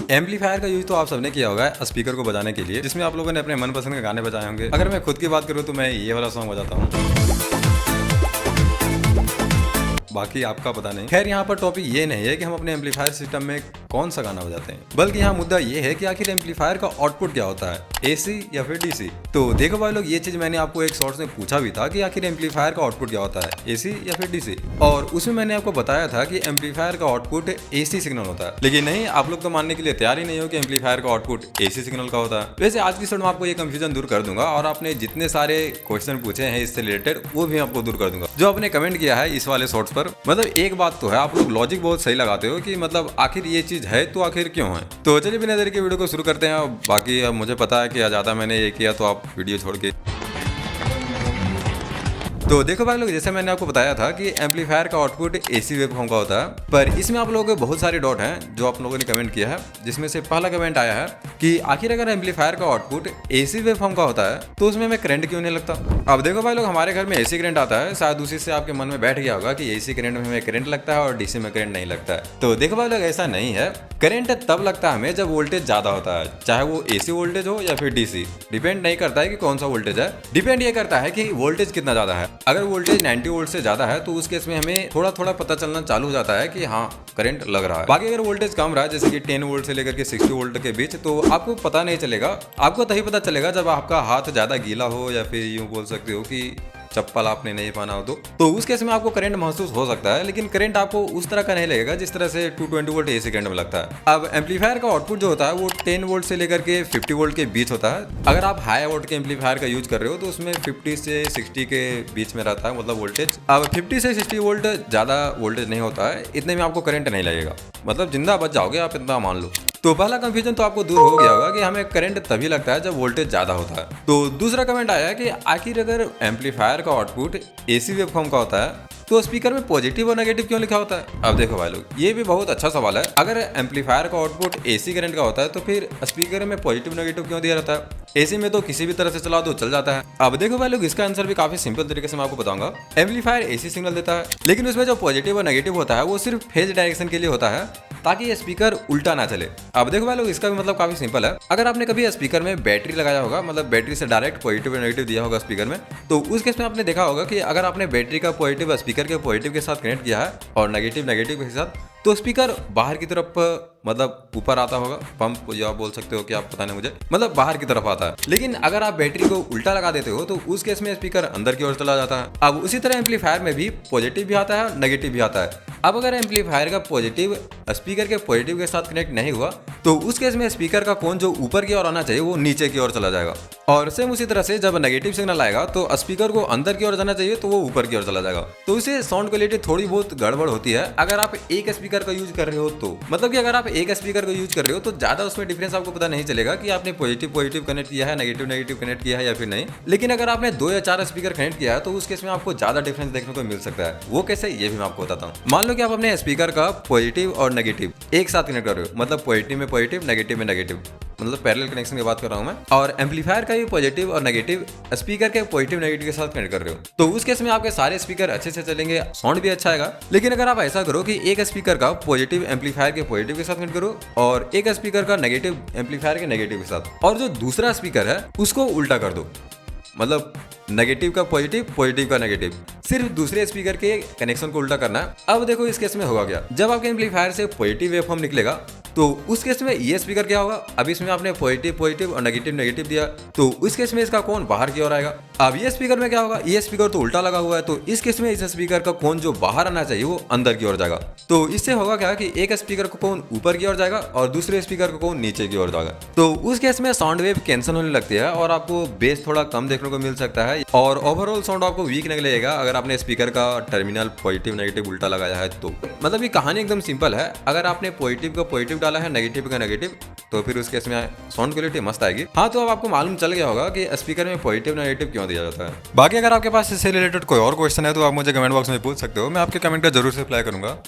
Amplifier का use तो आप सबने किया होगा स्पीकर को बजाने के लिए, जिसमें आप लोगों ने अपने मनपसंद के गाने बजाए होंगे। अगर मैं खुद की बात करूँ तो मैं ये वाला सॉन्ग बजाता हूँ, बाकी आपका पता नहीं। खैर यहाँ पर टॉपिक ये नहीं है कि हम अपने एम्पलीफायर सिस्टम में कौन सा गाना बजाते हैं, बल्कि यहाँ मुद्दा ये है कि आखिर एम्पलीफायर का आउटपुट क्या होता है, एसी या फिर डीसी। तो देखो भाई लोग, ये चीज मैंने आपको एक शॉर्ट्स में पूछा भी था कि आखिर एम्पलीफायर का आउटपुट क्या होता है, एसी या फिर डीसी, और उसमें मैंने आपको बताया था कि एम्पलीफायर का आउटपुट एसी सिग्नल होता है। लेकिन नहीं, आप लोग तो मानने के लिए तैयार ही नहीं हो कि एम्पलीफायर का आउटपुट एसी सिग्नल का होता है। वैसे आज की शॉर्ट में आपको ये कंफ्यूजन दूर कर दूंगा, और आपने जितने सारे क्वेश्चन पूछे हैं इससे रिलेटेड वो भी आपको दूर कर दूंगा, जो आपने कमेंट किया है इस वाले शॉर्ट्स पर। मतलब एक बात तो है, आप लोग लॉजिक बहुत सही लगाते हो कि मतलब आखिर ये चीज है तो आखिर क्यों है। तो चलिए बिना देरी के वीडियो को शुरू करते हैं। बाकी अब मुझे पता है कि ज्यादा मैंने ये किया तो आप वीडियो छोड़ के। तो देखो भाई लोग, जैसे मैंने आपको बताया था कि एम्पलीफायर का आउटपुट एसी वेवफॉर्म का होता है, पर इसमें आप लोगों के बहुत सारे डॉट हैं जो आप लोगों ने कमेंट किया है, जिसमें से पहला कमेंट आया है कि आखिर अगर एम्पलीफायर का आउटपुट एसी वेवफॉर्म का होता है तो उसमें हमें करंट क्यों नहीं लगता। अब देखो भाई लोग, हमारे घर में एसी करंट आता है, शायद उसी से आपके मन में बैठ गया होगा कि एसी करंट में हमें करंट लगता है और डीसी में करंट नहीं लगता है। तो देखो भाई लोग, ऐसा नहीं है। करंट तब लगता है हमें जब वोल्टेज ज्यादा होता है, चाहे वो एसी वोल्टेज हो या फिर डीसी। डिपेंड नहीं करता है कि कौन सा वोल्टेज है, डिपेंड ये करता है कि वोल्टेज कितना ज्यादा है। अगर वोल्टेज 90 वोल्ट से ज्यादा है तो उस केस में हमें थोड़ा थोड़ा पता चलना चालू हो जाता है कि हाँ करंट लग रहा है। बाकी अगर वोल्टेज कम रहा है, जैसे कि 10 वोल्ट से लेकर के 60 वोल्ट के बीच, तो आपको पता नहीं चलेगा। आपको तभी पता चलेगा जब आपका हाथ ज्यादा गीला हो, या फिर यूं बोल सकते हो कि चप्पल आपने नहीं पहना हो तो उस केस में आपको करंट महसूस हो सकता है, लेकिन करंट आपको उस तरह का नहीं लगेगा जिस तरह से 220 वोल्ट एसी करंट में लगता है। अब एम्पलीफायर का आउटपुट जो होता है वो 10 वोल्ट से लेकर के 50 वोल्ट के बीच होता है। अगर आप हाई वोल्ट के एम्पलीफायर का यूज कर रहे हो तो उसमें 50 से 60 के बीच में रहता है, मतलब वोल्टेज। अब 50 से 60 वोल्ट ज्यादा वोल्टेज नहीं होता है, इतने में आपको करंट नहीं लगेगा, मतलब जिंदा बच जाओगे आप, इतना मान लो। तो पहला कंफ्यूजन तो आपको दूर हो गया होगा कि हमें करंट तभी लगता है जब वोल्टेज ज्यादा होता है। तो दूसरा कमेंट आया कि आखिर अगर एम्पलीफायर का आउटपुट एसी वेवफॉर्म का होता है तो स्पीकर में पॉजिटिव और नेगेटिव क्यों लिखा होता है। अब देखो भाई लोग, ये भी बहुत अच्छा सवाल है। अगर एम्पलीफायर का आउटपुट एसी करंट का होता है तो फिर स्पीकर में पॉजिटिव नेगेटिव क्यों दिया रहता है। एसी में तो किसी भी तरह से चला दो चल जाता है। अब देखो भाई लोग, इसका आंसर भी काफी सिंपल तरीके से मैं आपको बताऊंगा। एम्पलीफायर एसी सिग्नल देता है, लेकिन उसमें जो पॉजिटिव और नेगेटिव होता है वो सिर्फ फेज डायरेक्शन के लिए होता है, ताकि ये स्पीकर उल्टा ना चले। अब देखो भाई लोग, इसका भी मतलब काफी सिंपल है। अगर आपने कभी स्पीकर में बैटरी लगाया होगा, मतलब बैटरी से डायरेक्ट पॉजिटिव और नेगेटिव दिया होगा स्पीकर में, तो उस केस में आपने देखा होगा कि अगर आपने बैटरी का पॉजिटिव स्पीकर के पॉजिटिव के साथ कनेक्ट किया है और नेगेटिव नेगेटिव के साथ, तो स्पीकर बाहर की तरफ मतलब ऊपर आता होगा, पंप या बोल सकते हो कि आप पता नहीं मुझे, मतलब बाहर की तरफ आता है। लेकिन अगर आप बैटरी को उल्टा लगा देते हो तो उस केस में स्पीकर अंदर की ओर चला जाता है। अब उसी तरह एम्पलीफायर में भी पॉजिटिव भी आता है, नेगेटिव भी आता है। अब अगर एम्पलीफायर का पॉजिटिव स्पीकर के पॉजिटिव के साथ कनेक्ट नहीं हुआ तो उस केस में स्पीकर का कोण जो ऊपर की ओर आना चाहिए वो नीचे की ओर चला जाएगा। और सेम उसी तरह से जब नेगेटिव सिग्नल आएगा तो स्पीकर को अंदर की ओर जाना चाहिए तो वो ऊपर की ओर चला जाएगा। तो इससे साउंड क्वालिटी थोड़ी बहुत गड़बड़ होती है अगर आप एक स्पीकर का यूज कर रहे हो तो। मतलब कि अगर आप एक स्पीकर का यूज कर रहे हो तो ज्यादा उसमें डिफरेंस आपको पता नहीं चलेगा कि आपने पॉजिटिव पॉजिटिव कनेक्ट किया है, नेगेटिव नेगेटिव कनेक्ट किया है या फिर नहीं। लेकिन अगर आपने 2 या 4 स्पीकर कनेक्ट किया है तो उस केस में आपको ज्यादा डिफरेंस देखने को मिल सकता है। वो कैसे, ये भी मैं आपको बताता हूँ। मान लो कि आप अपने स्पीकर का पॉजिटिव और नेगेटिव एक साथ कनेक्ट कर रहे हो, मतलब पॉजिटिव में पॉजिटिव, नेगेटिव में नेगेटिव, मतलब पैरेलल कनेक्शन की बात कर रहा हूं मैं। और एम्पलीफायर का भी पॉजिटिव और नेगेटिव स्पीकर के पॉजिटिव नेगेटिव के साथ कनेक्ट कर रहे हो, तो उस केस में आपके सारे स्पीकर अच्छे से चलेंगे, साउंड भी अच्छा आएगा। लेकिन अगर आप ऐसा करो कि एक स्पीकर का पॉजिटिव एम्पलीफायर के पॉजिटिव के साथ कनेक्ट करो और एक स्पीकर का नेगेटिव एम्पलीफायर के नेगेटिव के साथ, और जो दूसरा स्पीकर है उसको उल्टा कर दो, मतलब नेगेटिव का पॉजिटिव, पॉजिटिव का नेगेटिव, सिर्फ दूसरे स्पीकर के कनेक्शन को उल्टा करना है। अब देखो इस केस में होगा क्या, जब आपके एम्पलीफायर से पॉजिटिव वेवफॉर्म निकलेगा तो उस केस में ये स्पीकर क्या होगा, अब इसमें आपने पॉजिटिव पॉजिटिव और नेगेटिव नेगेटिव दिया, तो उस केस में इसका कोण बाहर की ओर आएगा। अब ये स्पीकर में क्या होगा, ये स्पीकर तो उल्टा लगा हुआ है, तो इस केस में इस स्पीकर का कोण जो बाहर आना चाहिए वो अंदर की ओर जाएगा। तो इससे होगा क्या कि एक स्पीकर का कोण ऊपर की ओर जाएगा और दूसरे स्पीकर का कोण नीचे की ओर जाएगा। तो उस केस में साउंड वेव कैंसिल होने लगती है और आपको बेस थोड़ा कम देखने को मिल सकता है और ओवरऑल साउंड आपको वीक लगेगा अगर आपने स्पीकर का टर्मिनल पॉजिटिव नेगेटिव उल्टा लगाया है तो। मतलब ये कहानी एकदम सिंपल है, अगर आपने पॉजिटिव का पॉजिटिव डाला है, नेगेटिव का नेगेटिव, तो फिर उस केस में साउंड क्वालिटी मस्त आएगी। हाँ, तो अब आपको मालूम चल गया होगा कि स्पीकर में पॉजिटिव नेगेटिव क्यों दिया जाता है। बाकी अगर आपके पास इससे रिलेटेड कोई और क्वेश्चन है तो आप मुझे कमेंट बॉक्स में पूछ सकते हो, मैं आपके कमेंट का जरूर से रिप्लाई करूंगा।